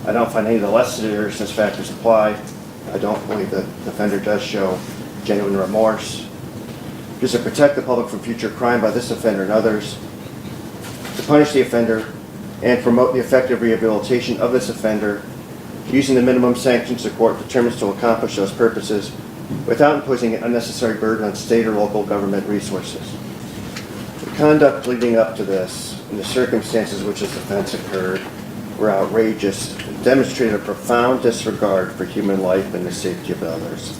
I don't find any of the less seriousness factors apply. I don't believe the offender does show genuine remorse. Just to protect the public from future crime by this offender and others, to punish the offender and promote the effective rehabilitation of this offender using the minimum sanctions the court determines to accomplish those purposes without imposing an unnecessary burden on state or local government resources. The conduct leading up to this and the circumstances in which this offense occurred were outrageous and demonstrated a profound disregard for human life and the safety of others.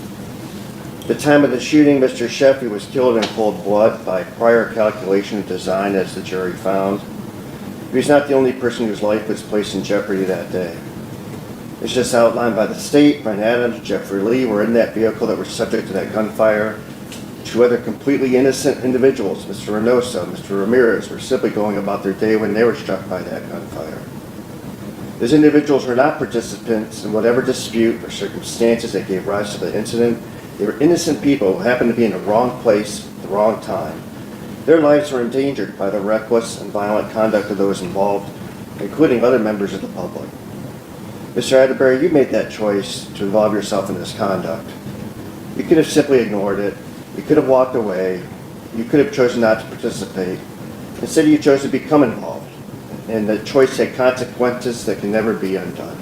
At the time of the shooting, Mr. Sheffy was killed in cold blood by prior calculation and design, as the jury found. He was not the only person whose life was placed in jeopardy that day. As just outlined by the state, Brent Adams, Jeffrey Lee were in that vehicle that were subject to that gunfire. Two other completely innocent individuals, Mr. Reynoso, Mr. Ramirez, were simply going about their day when they were struck by that gunfire. Those individuals were not participants in whatever dispute or circumstances that gave rise to the incident. They were innocent people who happened to be in the wrong place at the wrong time. Their lives were endangered by the reckless and violent conduct of those involved, including other members of the public. Mr. Atterbury, you made that choice to involve yourself in this conduct. You could have simply ignored it. You could have walked away. You could have chosen not to participate. Instead, you chose to become involved. And the choice had consequences that can never be undone.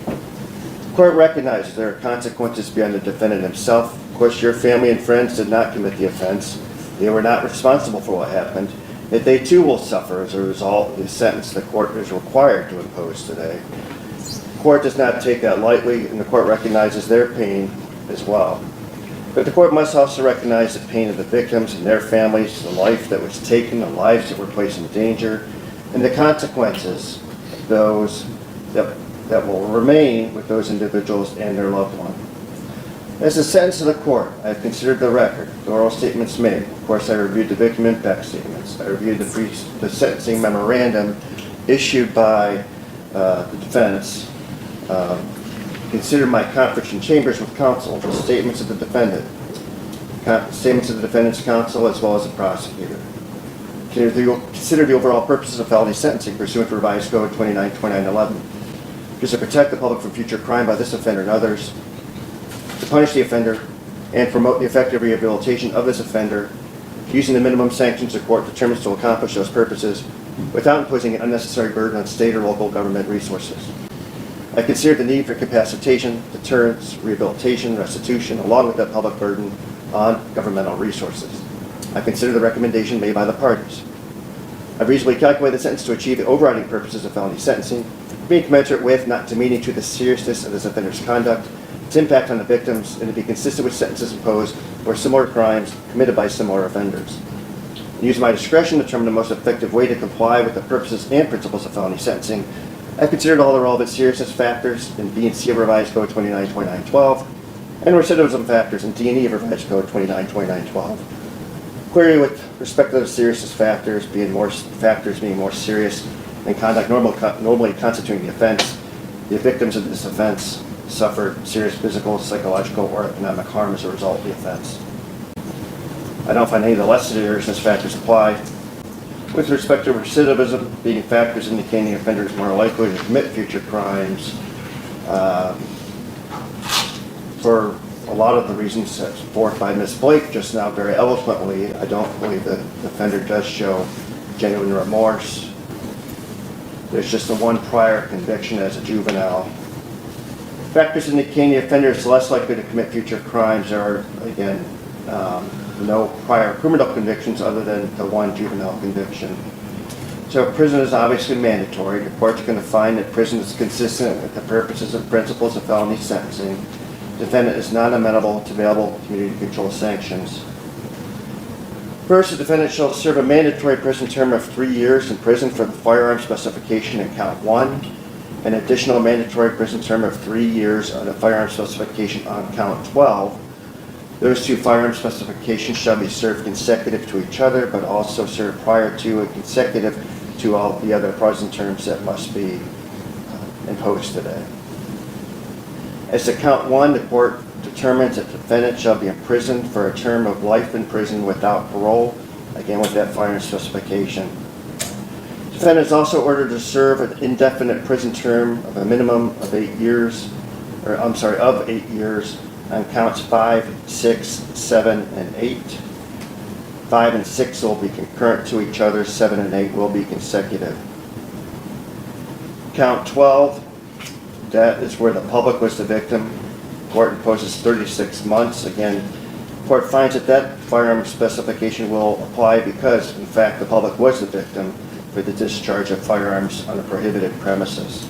The court recognizes there are consequences beyond the defendant himself. Of course, your family and friends did not commit the offense. They were not responsible for what happened. Yet they too will suffer as a result of the sentence the court is required to impose today. The court does not take that lightly, and the court recognizes their pain as well. But the court must also recognize the pain of the victims and their families, the life that was taken, the lives that were placed in danger, and the consequences of those that will remain with those individuals and their loved one. As a sentence of the court, I have considered the record, the oral statements made. Of course, I reviewed the victim impact statements. I reviewed the sentencing memorandum issued by the defense. Considered my conference in chambers with counsel, the statements of the defendant, statements of the defendant's counsel, as well as the prosecutor. Consider the overall purposes of felony sentencing pursuant to Revised Code 292911. Just to protect the public from future crime by this offender and others, to punish the offender and promote the effective rehabilitation of this offender using the minimum sanctions the court determines to accomplish those purposes without imposing an unnecessary burden on state or local government resources. I consider the need for capacitation, deterrence, rehabilitation, restitution, along with that public burden on governmental resources. I consider the recommendation made by the parties. I've reasonably calculated the sentence to achieve the overriding purposes of felony sentencing, being commensurate with, not demeaning to, the seriousness of this offender's conduct, its impact on the victims, and to be consistent with sentences imposed for similar crimes committed by similar offenders. Using my discretion to determine the most effective way to comply with the purposes and principles of felony sentencing, I've considered all the relevant seriousness factors in B and C of Revised Code 292912 and recidivism factors in D and E of Revised Code 292912. Query with respect to the seriousness factors being more serious than conduct normally constituting the offense, the victims of this offense suffered serious physical, psychological, or economic harm as a result of the offense. I don't find any of the less seriousness factors apply. With respect to recidivism being factors indicating the offender is more likely to commit future crimes, for a lot of the reasons set forth by Ms. Blake just now very eloquently, I don't believe that the offender does show genuine remorse. There's just the one prior conviction as a juvenile. Factors indicating the offender is less likely to commit future crimes are, again, no prior criminal convictions other than the one juvenile conviction. So prison is obviously mandatory. The court's going to find that prison is consistent with the purposes and principles of felony sentencing. The defendant is not amenable to available community control sanctions. First, the defendant shall serve a mandatory prison term of 3 years in prison for the firearm specification in count 1, an additional mandatory prison term of 3 years on the firearm specification on count 12. Those two firearm specifications shall be served consecutive to each other, but also served prior to and consecutive to all the other prison terms that must be imposed today. As to count 1, the court determines that the defendant shall be imprisoned for a term of life in prison without parole, again with that firearm specification. Defendant is also ordered to serve an indefinite prison term of a minimum of 8 years, of 8 years on counts 5, 6, 7, and 8. 5 and 6 will be concurrent to each other, 7 and 8 will be consecutive. Count 12, that is where the public was the victim. Court imposes 36 months. Again, court finds that that firearm specification will apply because, in fact, the public was the victim for the discharge of firearms on a prohibited premises.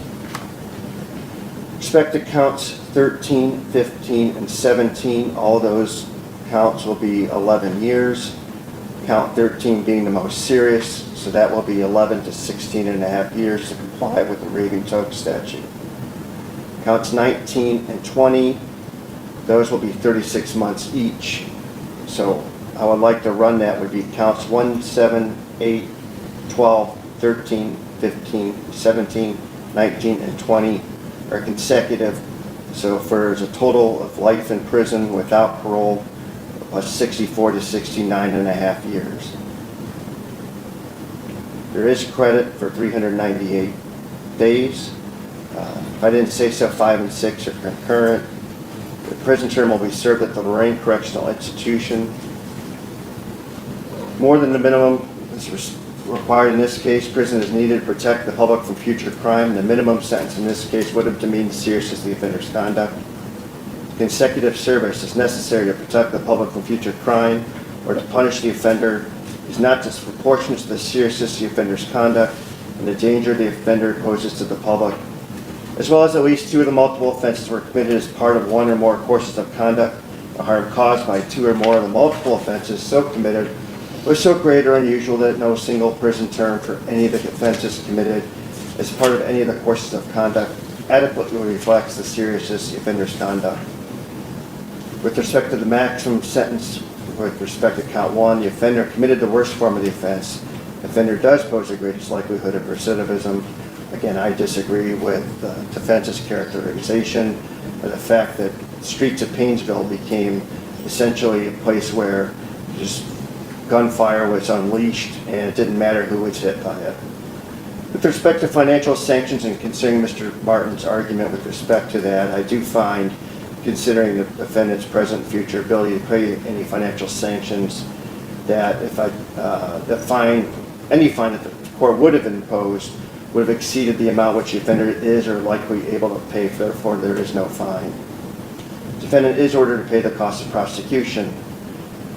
Respect to counts 13, 15, and 17, all those counts will be 11 years. Count 13 being the most serious, so that will be 11 to 16 and a half years to comply with the raving toke statute. Counts 19 and 20, those will be 36 months each. So I would like to run that would be counts 1, 7, 8, 12, 13, 15, 17, 19, and 20 are consecutive. So there's a total of life in prison without parole plus 64 to 69 and a half years. There is credit for 398 days. If I didn't say so, 5 and 6 are concurrent. The prison term will be served at the Lorraine Correctional Institution. More than the minimum is required in this case. Prison is needed to protect the public from future crime. The minimum sentence in this case would have demeaned the seriousness of the offender's conduct. Consecutive service is necessary to protect the public from future crime or to punish the offender is not disproportionate to the seriousness of the offender's conduct and the danger the offender poses to the public, as well as at least 2 of the multiple offenses were committed as part of 1 or more courses of conduct. The harm caused by 2 or more of the multiple offenses so committed was so great or unusual that no single prison term for any of the offenses committed as part of any of the courses of conduct adequately reflects the seriousness of the offender's conduct. With respect to the maximum sentence, with respect to count 1, the offender committed the worst form of the offense. The offender does pose the greatest likelihood of recidivism. Again, I disagree with the defense's characterization of the fact that streets of Painesville became essentially a place where just gunfire was unleashed and it didn't matter who was hit by it. With respect to financial sanctions and considering Mr. Martin's argument with respect to that, I do find, considering the defendant's present and future ability to pay any financial sanctions, that if any fine that the court would have imposed would have exceeded the amount which the offender is or likely able to pay, therefore there is no fine. Defendant is ordered to pay the cost of prosecution.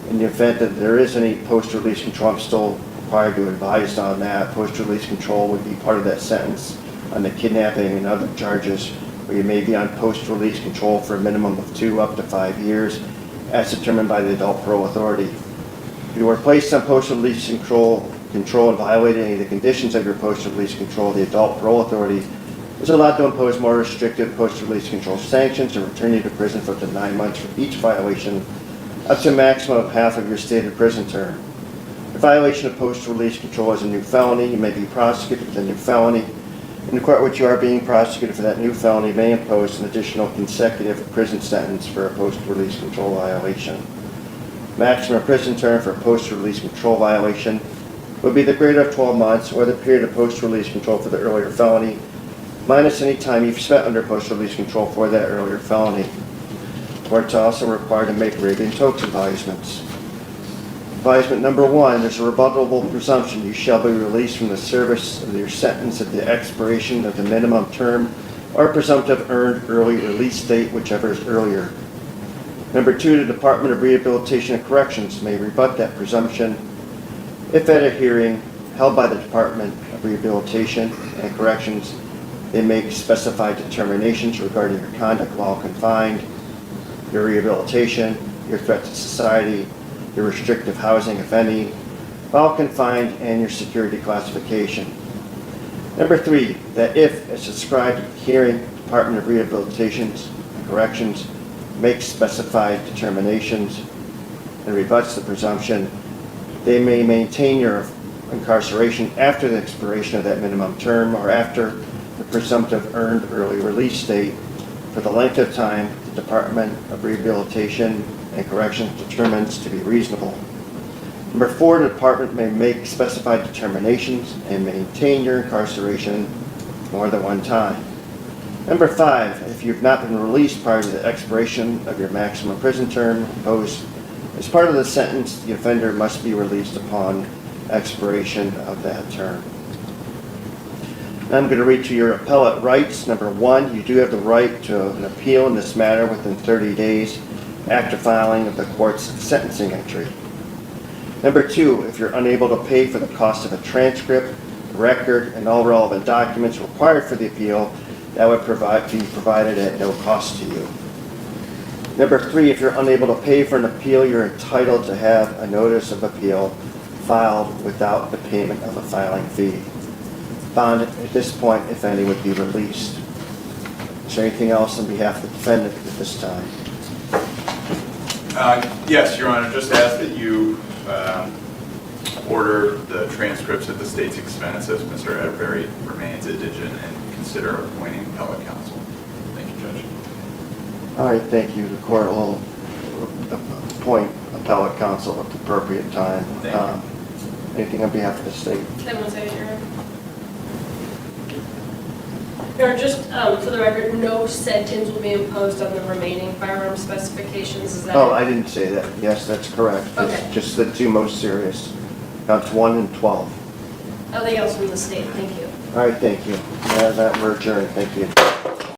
In the event that there is any post-release control, I'm still required to advise on that. Post-release control would be part of that sentence on the kidnapping and other charges where you may be on post-release control for a minimum of 2 up to 5 years as determined by the adult parole authority. If you were placed on post-release control and violated any of the conditions of your post-release control, the adult parole authority is allowed to impose more restrictive post-release control sanctions and return you to prison for up to 9 months for each violation, up to a maximum of half of your stated prison term. The violation of post-release control is a new felony. You may be prosecuted with a new felony. In the court which you are being prosecuted for that new felony may impose an additional consecutive prison sentence for a post-release control violation. Maximum prison term for a post-release control violation would be the greater of 12 months or the period of post-release control for the earlier felony, minus any time you've spent under post-release control for that earlier felony. Courts are also required to make raving toke advisements. Advisement number 1, there's a rebuttable presumption you shall be released from the service of your sentence at the expiration of the minimum term or presumptive earned early release date, whichever is earlier. Number 2, the Department of Rehabilitation and Corrections may rebut that presumption if at a hearing held by the Department of Rehabilitation and Corrections they make specified determinations regarding your conduct while confined, your rehabilitation, your threat to society, your restrictive housing, if any, while confined, and your security classification. Number 3, that if, as described at the hearing, Department of Rehabilitation and Corrections makes specified determinations and rebuts the presumption, they may maintain your incarceration after the expiration of that minimum term or after the presumptive earned early release date for the length of time the Department of Rehabilitation and Corrections determines to be reasonable. Number 4, the department may make specified determinations and maintain your incarceration more than one time. Number 5, if you've not been released prior to the expiration of your maximum prison term imposed as part of the sentence, the offender must be released upon expiration of that term. Now I'm going to read to your appellate rights. Number 1, you do have the right to an appeal in this matter within 30 days after filing of the court's sentencing entry. Number 2, if you're unable to pay for the cost of a transcript, record, and all relevant documents required for the appeal, that would be provided at no cost to you. Number 3, if you're unable to pay for an appeal, you're entitled to have a notice of appeal filed without the payment of a filing fee. Bond at this point, if any, would be released. Is there anything else on behalf of the defendant at this time? Yes, Your Honor, just ask that you order the transcripts at the state's expense as Mr. Atterbury remains indigent and consider appointing appellate counsel. Thank you, Judge. All right, thank you. The court will appoint appellate counsel at the appropriate time. Thank you. Anything on behalf of the state? Can I say it, Your Honor? Your Honor, just for the record, no sentence will be imposed on the remaining firearm specifications. Is that? Oh, I didn't say that. Yes, that's correct. Okay. It's just the 2 most serious. Counts 1 and 12. Nothing else from the state. Thank you. All right, thank you. That we're adjourned. Thank you.